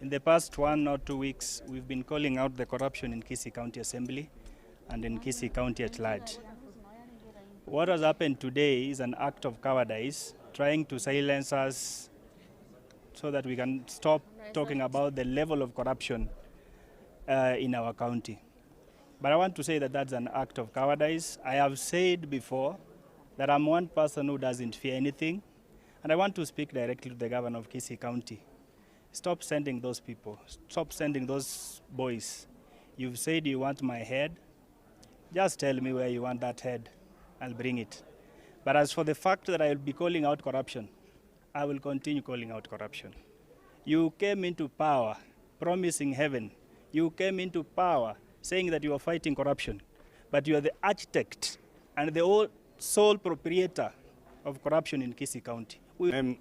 In the past 1 or 2 weeks, we've been calling out the corruption in KISII County Assembly and in KISII County at large. What has happened today is an act of cowardice, trying to silence us so that we can stop talking about the level of corruption in our county. But I want to say that that's an act of cowardice. I have said before that I'm one person who doesn't fear anything, and I want to speak directly to the governor of KISII County. Stop sending those people. Stop sending those boys. You've said you want my head. Just tell me where you want that head. I'll bring it. But as for the fact that I will be calling out corruption, I will continue calling out corruption. You came into power promising heaven. You came into power saying that you are fighting corruption, but you are the architect and the sole proprietor of corruption in KISII County. The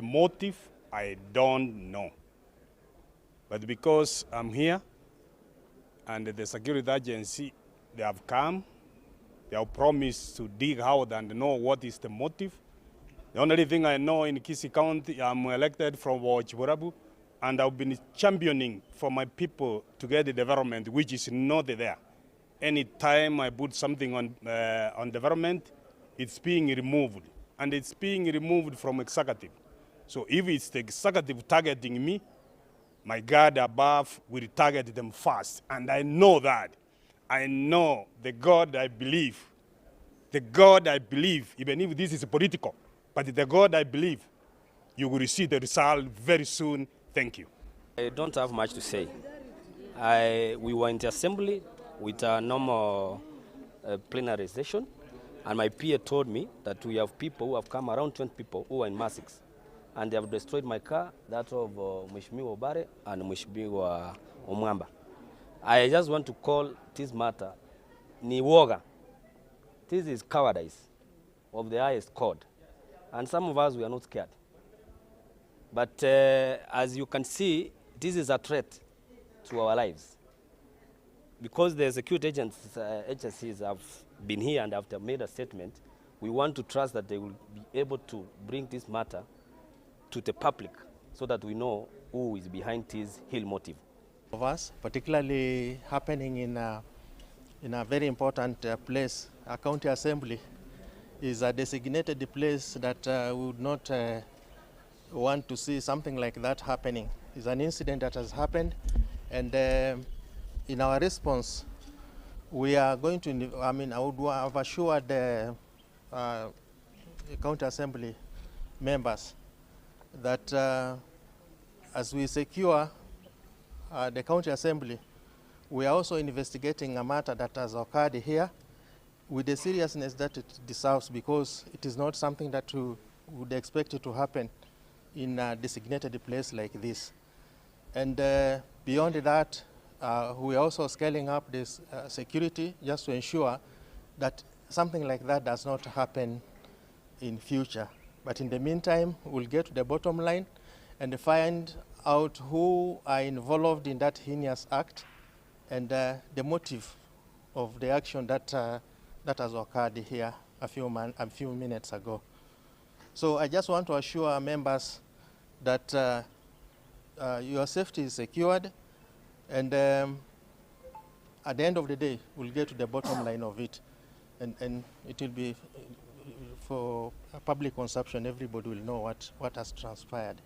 motive, I don't know. But because I'm here and the security agency, they have come, they have promised to dig out and know what is the motive. The only thing I know in KISII County, I'm elected from Chiborabu, and I've been championing for my people to get the development, which is not there. Any time I put something on development, it's being removed, and it's being removed from executive. So if it's the executive targeting me, my God above will target them first, and I know that. I know the God I believe, even if this is political, but the God I believe, you will receive the result very soon. Thank you. I don't have much to say. We were in the assembly with a normal plenary session, and my peer told me that we have people who have come, around 20 people who are in Massix, and they have destroyed my car, that of Mheshimiwa Obare and Mheshimiwa Omwamba. I just want to call this matter ni woga. This is cowardice of the highest court, and some of us, we are not scared. But as you can see, this is a threat to our lives. Because the security agencies have been here and have made a statement, we want to trust that they will be able to bring this matter to the public so that we know who is behind this ill motive. Of us, particularly happening in a very important place, a county assembly is a designated place that we would not want to see something like that happening. It's an incident that has happened, and in our response, we are going to, I would have assured the county assembly members that as we secure the county assembly, we are also investigating a matter that has occurred here with the seriousness that it deserves, because it is not something that we would expect it to happen in a designated place like this. And beyond that, we are also scaling up this security just to ensure that something like that does not happen in future. But in the meantime, we'll get to the bottom line and find out who are involved in that heinous act and the motive of the action that has occurred here a few minutes ago. So I just want to assure members that your safety is secured, and at the end of the day, we'll get to the bottom line of it, and it will be for public consumption. Everybody will know what has transpired.